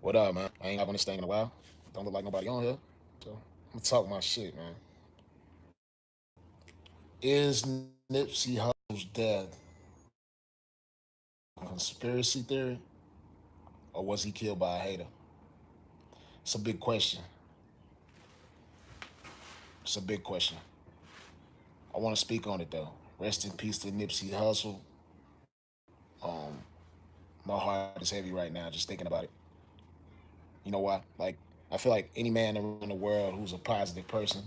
What up, man? I ain't got on this thing in a while. Don't look like nobody on here. So I'm gonna talk my shit, man. Is Nipsey Hussle's death a conspiracy theory or was he killed by a hater? It's a big question. It's a big question. I want to speak on it though. Rest in peace to Nipsey Hussle. Um, my heart is heavy right now just thinking about it. You know why? Like, I feel like any man around the world who's a positive person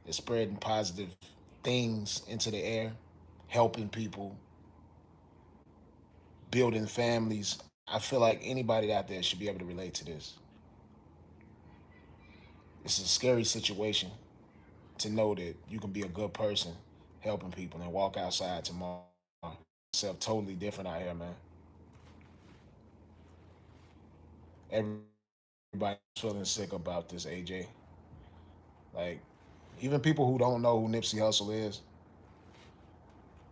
is spreading positive things into the air, helping people, building families. I feel like anybody out there should be able to relate to this. It's a scary situation to know that you can be a good person helping people and walk outside tomorrow. Yourself totally different out here, man. Everybody's feeling sick about this, AJ. Like, even people who don't know who Nipsey Hussle is,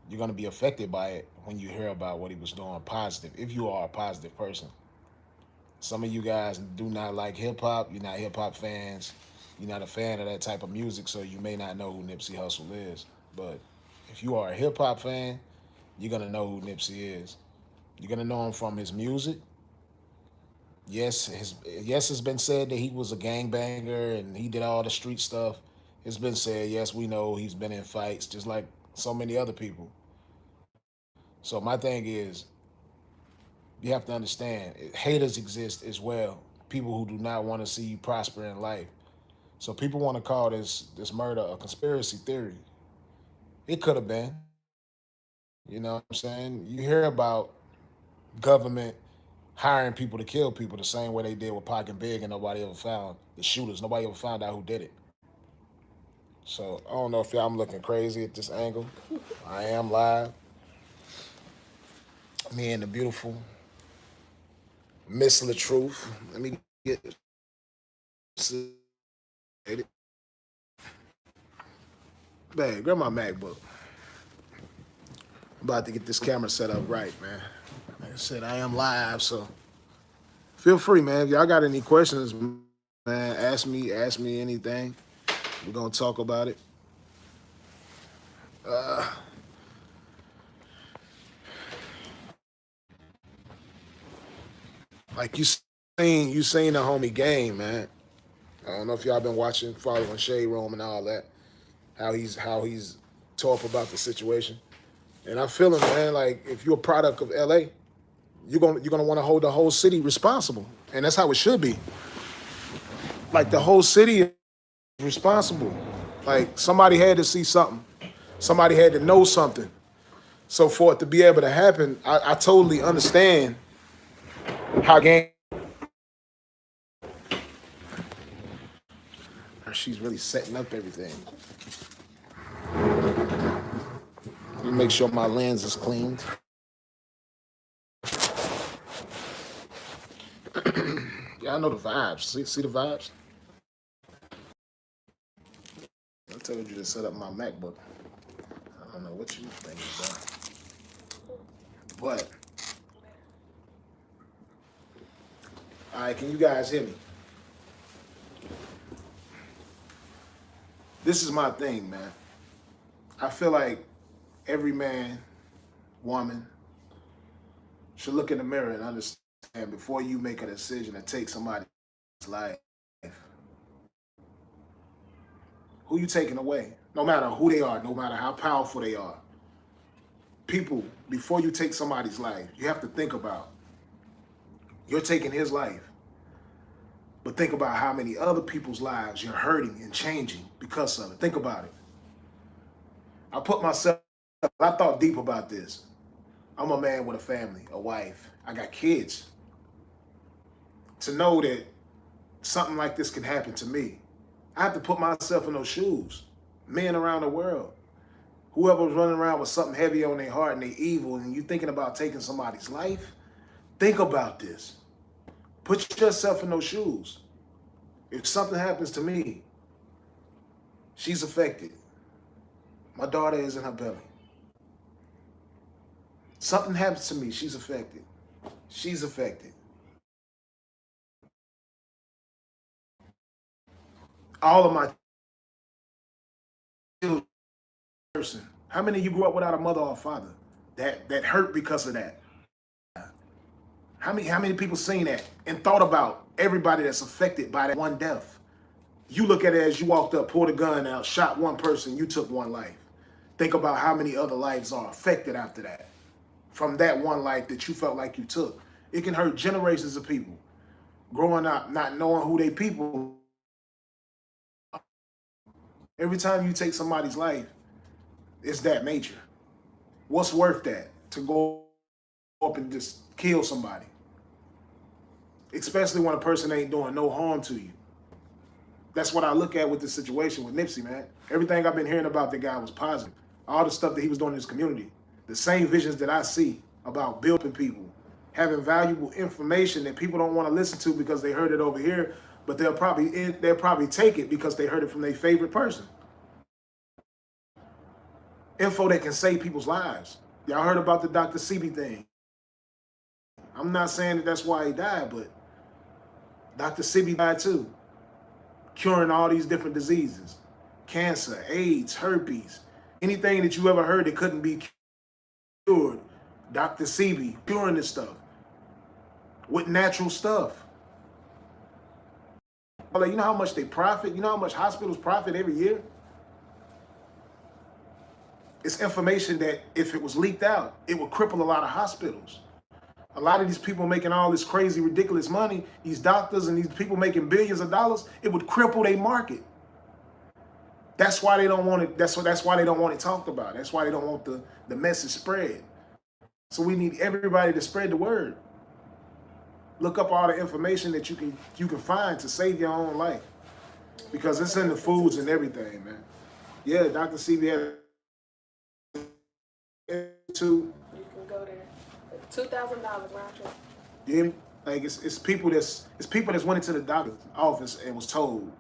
you're gonna be affected by it when you hear about what he was doing positive, if you are a positive person. Some of you guys do not like hip hop, you're not hip hop fans, you're not a fan of that type of music, so you may not know who Nipsey Hussle is. But if you are a hip hop fan, you're gonna know who Nipsey is. You're gonna know him from his music. Yes, it's been said that he was a gangbanger and he did all the street stuff. It's been said, yes, we know he's been in fights just like so many other people. So my thing is, you have to understand, haters exist as well. People who do not want to see you prosper in life. So people want to call this murder a conspiracy theory. It could have been. You know what I'm saying? You hear about government hiring people to kill people the same way they did with Pac and Big, and nobody ever found the shooters. Nobody ever found out who did it. So I don't know if y'all, I'm looking crazy at this angle. I am live. Me and the beautiful Miss LaTruth. Let me get Babe, grab my MacBook. I'm about to get this camera set up right, man. Like I said, I am live, so feel free, man. If y'all got any questions, man, ask me anything. We're gonna talk about it. Like you seen the homie game, man. I don't know if y'all been watching, following Shade Room and all that. How he's talk about the situation. And I feel him, man. Like if you're a product of LA, you're gonna want to hold the whole city responsible. And that's how it should be. Like the whole city is responsible. Like somebody had to see something. Somebody had to know something. So for it to be able to happen, I totally understand how game. She's really setting up everything. Let me make sure my lens is cleaned. Yeah, I know the vibes. See the vibes? I told you to set up my MacBook. I don't know what you think about. But, all right, can you guys hear me? This is my thing, man. I feel like every man, woman, should look in the mirror and understand before you make a decision to take somebody's life, who you taking away? No matter who they are, no matter how powerful they are. People, before you take somebody's life, you have to think about you're taking his life. But think about how many other people's lives you're hurting and changing because of it. Think about it. I thought deep about this. I'm a man with a family, a wife. I got kids. To know that something like this can happen to me, I have to put myself in those shoes. Men around the world, whoever's running around with something heavy on their heart and they evil, and you thinking about taking somebody's life, think about this. Put yourself in those shoes. If something happens to me, she's affected. My daughter is in her belly. Something happens to me, she's affected. She's affected. all of my children, person. How many of you grew up without a mother or a father that hurt because of that? How many people seen that and thought about everybody that's affected by that one death? You look at it as you walked up, pulled a gun out, shot one person, you took one life. Think about how many other lives are affected after that from that one life that you felt like you took. It can hurt generations of people growing up not knowing who they people. Every time you take somebody's life, it's that major. What's worth that to go up and just kill somebody? Especially when a person ain't doing no harm to you. That's what I look at with the situation with Nipsey, man. Everything I've been hearing about the guy was positive. All the stuff that he was doing in his community. The same visions that I see about building people, having valuable information that people don't want to listen to because they heard it over here, but they'll probably take it because they heard it from their favorite person. Info that can save people's lives. Y'all heard about the Dr. Sebi thing. I'm not saying that that's why he died, but Dr. Sebi died too. Curing all these different diseases. Cancer, AIDS, herpes. Anything that you ever heard that couldn't be cured. Dr. Sebi curing this stuff. With natural stuff. Like, you know how much they profit? You know how much hospitals profit every year? It's information that if it was leaked out, it would cripple a lot of hospitals. A lot of these people making all this crazy, ridiculous money, these doctors and these people making billions of dollars, it would cripple their market. That's why they don't want it. That's why they don't want it talked about. That's why they don't want the message spread. So we need everybody to spread the word. Look up all the information that you can find to save your own life, because it's in the foods and everything, man. Yeah, Dr. Sebi had you can go there. $2,000 round trip. Yeah, like it's people that's went into the doctor's office and was told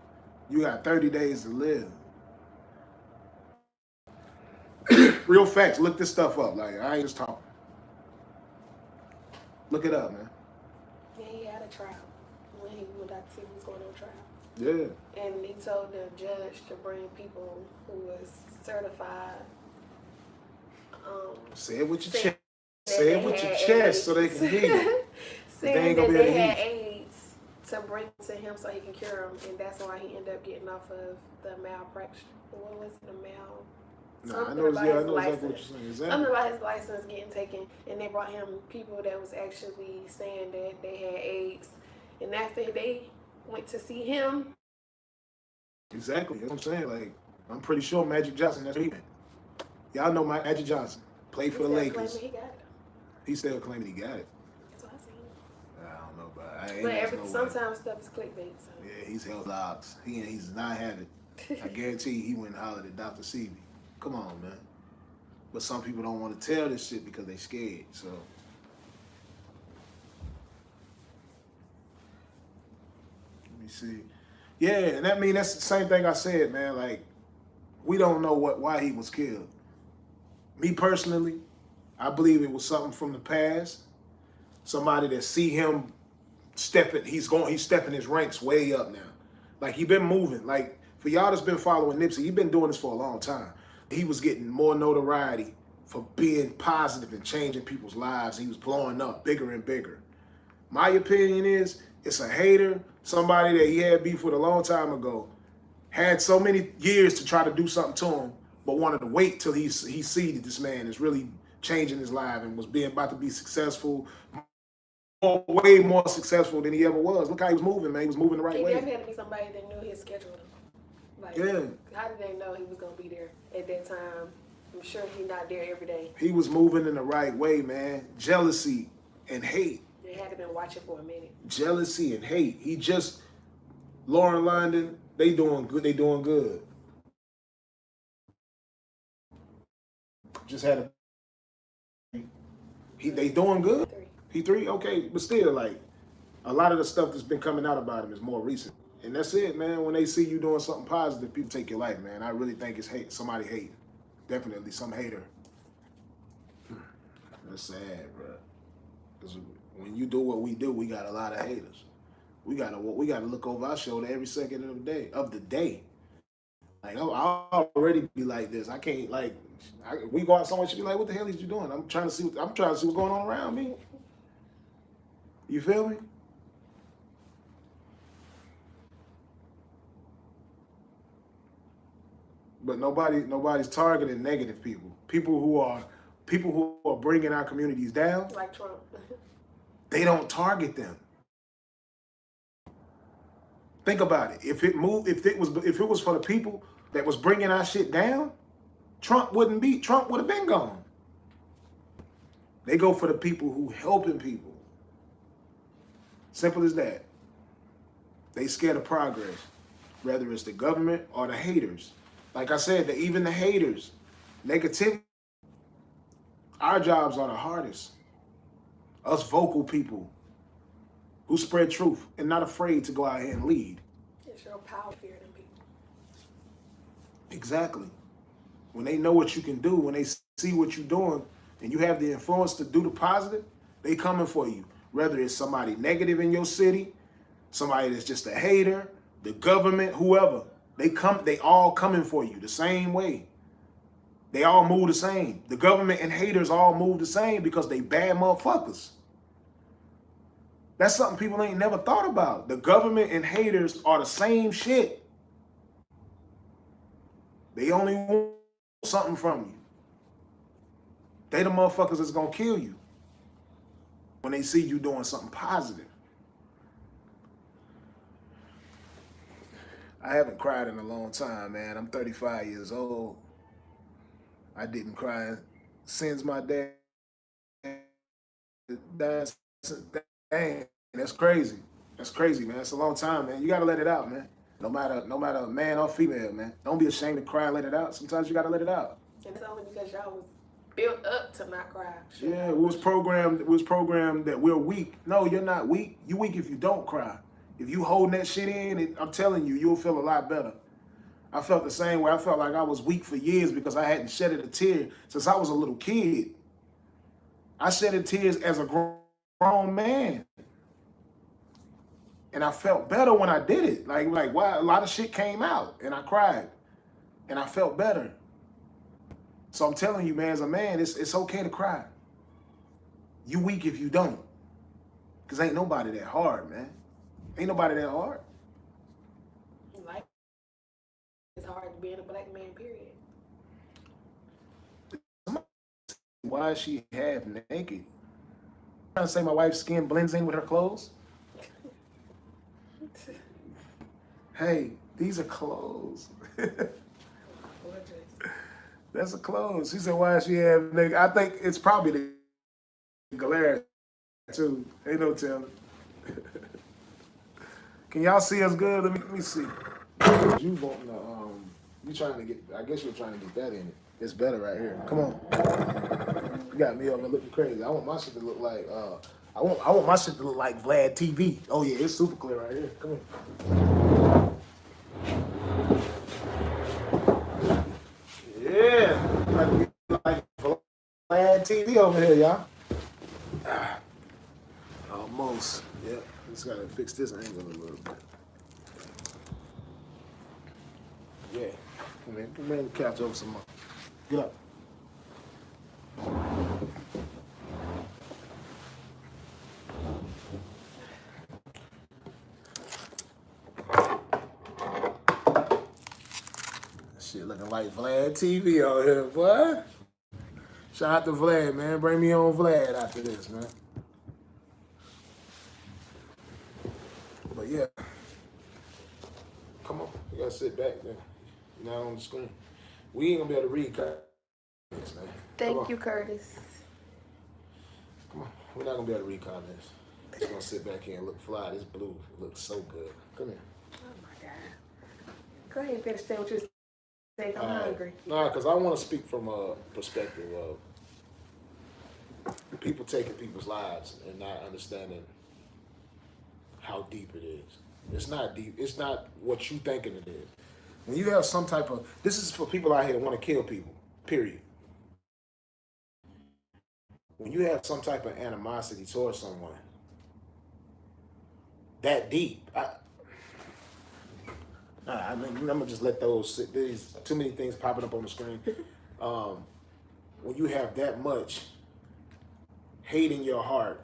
you got 30 days to live. Real facts. Look this stuff up. Like, I ain't just talking. Look it up, man. Yeah, he had a trial when Dr. Sebi was going on trial. Yeah. And he told the judge to bring people who was certified. Say it with your chest. Say it with your chest so they can hear you. Saying that they had AIDS to bring to him so he can cure them, and that's why he ended up getting off of the malpractice. What was it, the mal? I know exactly what you're saying. Exactly. Something about his license getting taken, and they brought him people that was actually saying that they had AIDS, and after they went to see him. Exactly. That's what I'm saying. Like, I'm pretty sure Magic Johnson, that's treatment. Y'all know Magic Johnson played for the Lakers. He got it. He's still claiming he got it. That's what I seen. I don't know, but sometimes stuff is clickbait. So. Yeah, he's held locks. He's not had it. I guarantee you, he went and hollered at Dr. Sebi. Come on, man. But some people don't want to tell this shit because they scared. So let me see. Yeah, and that's the same thing I said, man. Like, we don't know why he was killed. Me personally, I believe it was something from the past. Somebody that see him stepping, he's stepping his ranks way up now. Like, he been moving. Like, for y'all that's been following Nipsey, he been doing this for a long time. He was getting more notoriety for being positive and changing people's lives. He was blowing up bigger and bigger. My opinion is, it's a hater, somebody that he had beef with a long time ago, had so many years to try to do something to him, but wanted to wait till he see that this man is really changing his life and was about to be successful, way more successful than he ever was. Look how he was moving, man. He was moving the right way. He definitely had to be somebody that knew his schedule. Like, yeah. How did they know he was going to be there at that time? I'm sure he's not there every day. He was moving in the right way, man. Jealousy and hate. They had to been watching for a minute. Jealousy and hate. Lauren London, they doing good. They doing good. Just had a. They doing good. He 3, okay, but still, like, a lot of the stuff that's been coming out about him is more recent, and that's it, man. When they see you doing something positive, people take your life, man. I really think it's somebody hating, definitely some hater. That's sad, bro. Because when you do what we do, we got a lot of haters. we gotta look over our shoulder every second of the day. Like I'll already be like this. I can't like. We go out somewhere, she be like, "What the hell is you doing?" I'm trying to see what's going on around me. You feel me? But nobody's targeting negative people. People who are bringing our communities down. Like Trump. They don't target them. Think about it. If it was for the people that was bringing our shit down, Trump would have been gone. They go for the people who helping people. Simple as that. They scared of progress, whether it's the government or the haters. Like I said, even the haters, negativity. Our jobs are the hardest. Us vocal people who spread truth and not afraid to go out here and lead. It's your power fear than people. Exactly. When they know what you can do, when they see what you're doing, and you have the influence to do the positive, they coming for you. Whether it's somebody negative in your city, somebody that's just a hater, the government, whoever, they all coming for you the same way. They all move the same. The government and haters all move the same because they bad motherfuckers. That's something people ain't never thought about. The government and haters are the same shit. They only want something from you. They the motherfuckers that's gonna kill you when they see you doing something positive. I haven't cried in a long time, man. I'm 35 years old. I didn't cry since my dad died. Dang, that's crazy. That's crazy, man. It's a long time, man. You gotta let it out, man. No matter man or female, man. Don't be ashamed to cry and let it out. Sometimes you gotta let it out. And it's only because y'all was built up to not cry. Yeah, we was programmed that we're weak. No, you're not weak. You weak if you don't cry. If you holding that shit in, I'm telling you, you'll feel a lot better. I felt the same way. I felt like I was weak for years because I hadn't shedded a tear since I was a little kid. I shedded tears as a grown man. And I felt better when I did it. Like wow, a lot of shit came out and I cried. And I felt better. So I'm telling you, man, as a man, it's okay to cry. You weak if you don't. Because ain't nobody that hard, man. Ain't nobody that hard. Like, it's hard to be in a black man, period. Why is she half naked? Trying to say my wife's skin blends in with her clothes? Hey, these are clothes. That's a clothes. She said, why is she half naked? I think it's probably the glare too. Ain't no telling. Can y'all see us good? Let me see. You want you trying to get? I guess you're trying to get that in it. It's better right here. Come on. You got me over looking crazy. I want my shit to look like. I want my shit to look like Vlad TV. Oh yeah, it's super clear right here. Come on. Yeah, like Vlad TV over here, y'all. Almost. Yeah. Just gotta fix this angle a little bit. Yeah. Bring the couch over some more. Get up. Shit looking like Vlad TV out here, boy. Shout out to Vlad, man. Bring me on Vlad after this, man. But yeah. Come on. You gotta sit back there. You're not on the screen. We ain't gonna be able to read comments, man. Thank you, Curtis. Come on. We're not gonna be able to read comments. Just gonna sit back here and look fly. This blue looks so good. Come here. Oh my God. Go ahead and finish saying what you're saying. I'm hungry. Nah, because I want to speak from a perspective of people taking people's lives and not understanding how deep it is. It's not deep. It's not what you thinking it is. When you have some type of, this is for people out here that want to kill people, period. When you have some type of animosity towards someone, that deep. I'm gonna just let those sit. There's too many things popping up on the screen. Um, when you have that much hate in your heart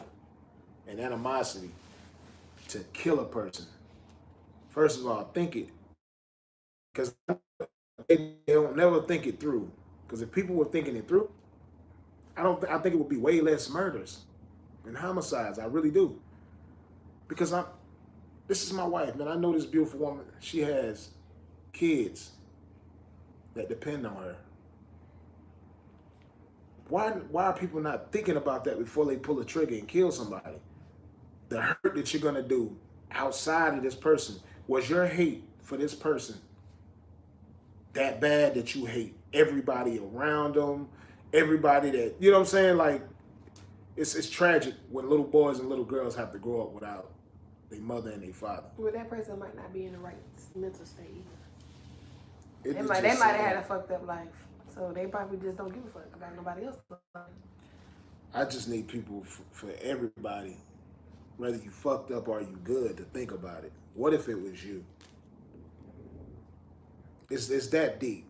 and animosity to kill a person, first of all, think it, because they don't never think it through. Because if people were thinking it through, I think it would be way less murders and homicides. I really do. Because this is my wife, man. I know this beautiful woman. She has kids that depend on her. Why are people not thinking about that before they pull a trigger and kill somebody? The hurt that you're gonna do outside of this person, was your hate for this person that bad that you hate everybody around them, everybody that, you know what I'm saying? Like, it's tragic when little boys and little girls have to grow up without their mother and their father. Well, that person might not be in the right mental state either. They might have had a fucked up life, so they probably just don't give a fuck about nobody else. I just need people, for everybody, whether you fucked up or you good, to think about it. What if it was you? It's that deep.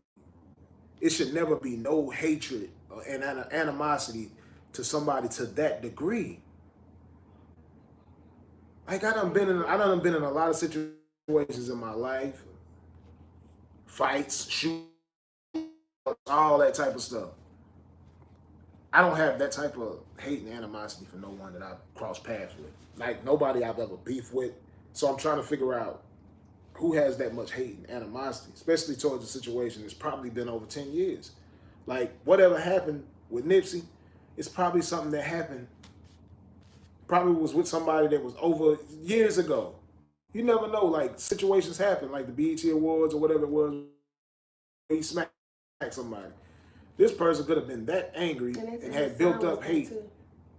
It should never be no hatred and animosity to somebody to that degree. Like, I done been in a lot of situations in my life, fights, shootings, all that type of stuff. I don't have that type of hate and animosity for no one that I've crossed paths with. Like, nobody I've ever beefed with. So I'm trying to figure out who has that much hate and animosity, especially towards a situation that's probably been over 10 years. Like, whatever happened with Nipsey, it's probably something that happened, probably was with somebody that was over years ago. You never know, like, situations happen, like the BET Awards or whatever it was, he smacked somebody. This person could have been that angry and had built up hate.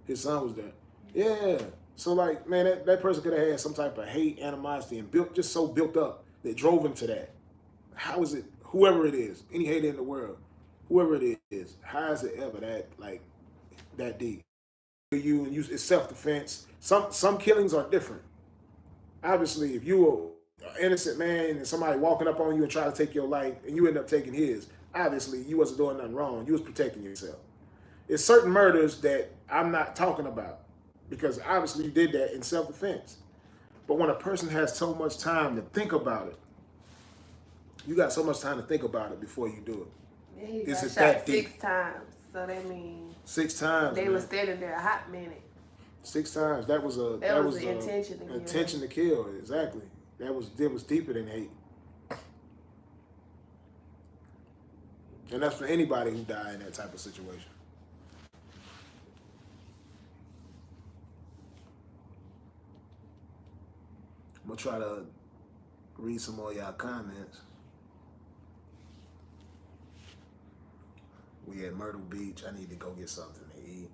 His son was there. Yeah. So, like, man, that person could have had some type of hate, animosity, and just so built up that drove him to that. How is it, whoever it is, any hater in the world, whoever it is, how is it ever that deep? It's self-defense. Some killings are different. Obviously, if you were an innocent man and somebody walking up on you and try to take your life and you end up taking his, obviously you wasn't doing nothing wrong. You was protecting yourself. It's certain murders that I'm not talking about, because obviously you did that in self-defense. But when a person has so much time to think about it, you got so much time to think about it before you do it. Yeah, he Is got it shot that deep? 6 times. So that means 6 times. They were standing there a hot minute. 6 times. That was the intention to kill. Exactly. That was deeper than hate. And that's for anybody who died in that type of situation. I'm gonna try to read some more of y'all comments. We at Myrtle Beach. I need to go get something to eat.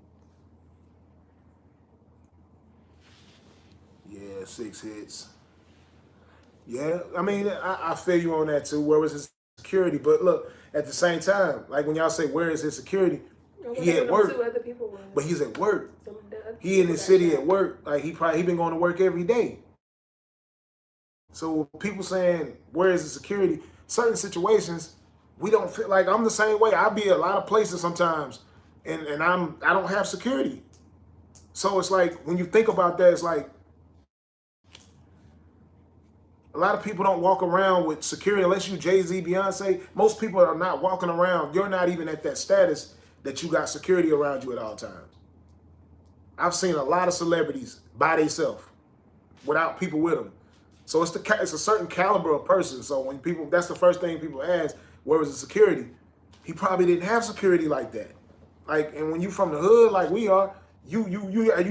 Yeah, 6 hits. Yeah, I mean, I feel you on that too. Where was his security? But look, at the same time, like when y'all say, where is his security? He at work. But he's at work. He in the city at work. Like he been going to work every day. So people saying, where is the security? Certain situations, we don't feel like, I'm the same way. I'll be at a lot of places sometimes and I don't have security. So it's like, when you think about that, it's like, a lot of people don't walk around with security unless you Jay-Z, Beyonce. Most people are not walking around. You're not even at that status that you got security around you at all times. I've seen a lot of celebrities by themselves without people with them. So it's a certain caliber of person. So when people, that's the first thing people ask, where was the security? He probably didn't have security like that. Like, and when you from the hood like we are, you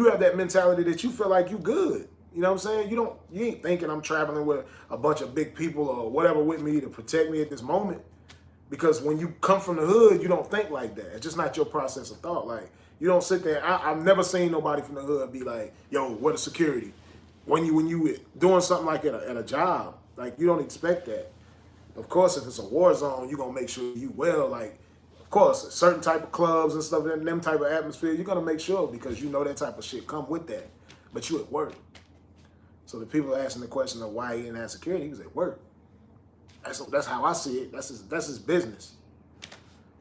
have that mentality that you feel like you good. You know what I'm saying? You ain't thinking I'm traveling with a bunch of big people or whatever with me to protect me at this moment. Because when you come from the hood, you don't think like that. It's just not your process of thought. Like, you don't sit there. I've never seen nobody from the hood be like, yo, what is security? When you doing something like at a job, like, you don't expect that. Of course, if it's a war zone, you're going to make sure you well. Like, of course, certain type of clubs and stuff, them type of atmosphere, you're going to make sure, because you know that type of shit come with that. But you at work. So the people asking the question of why he didn't have security, he was at work. That's how I see it. That's his business.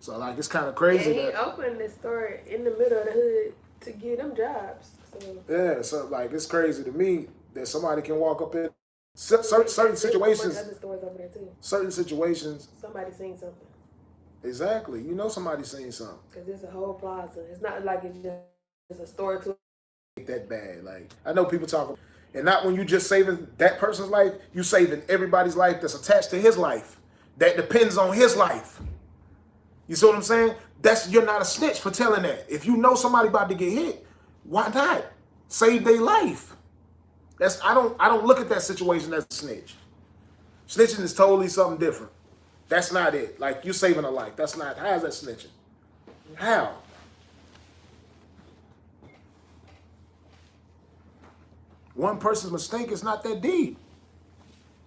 So like it's kind of crazy he opened this store in the middle of the hood to get them jobs. So. Yeah, so like it's crazy to me that somebody can walk up in certain situations. Other stores over there too. Certain situations. Somebody seen something. Exactly, you know somebody's seen something. Because it's a whole plaza. It's not like it's just a store to. That bad. Like I know people talk, and not when you just saving that person's life, you saving everybody's life that's attached to his life, that depends on his life. You see what I'm saying? You're not a snitch for telling that. If you know somebody about to get hit, why not save their life? I don't look at that situation as a snitch. Snitching is totally something different. That's not it. Like you saving a life. That's not. How is that snitching? How? One person's mistake is not that deep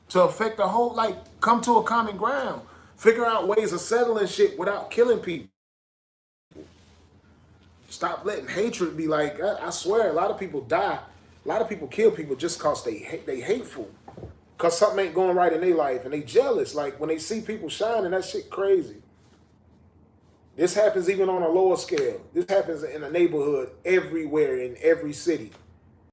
to affect the whole. Like come to a common ground. Figure out ways of settling shit without killing people. Stop letting hatred be like, I swear, a lot of people die. A lot of people kill people just because they hateful. Because something ain't going right in their life and they jealous. Like when they see people shining, that shit crazy. This happens even on a lower scale. This happens in a neighborhood everywhere in every city.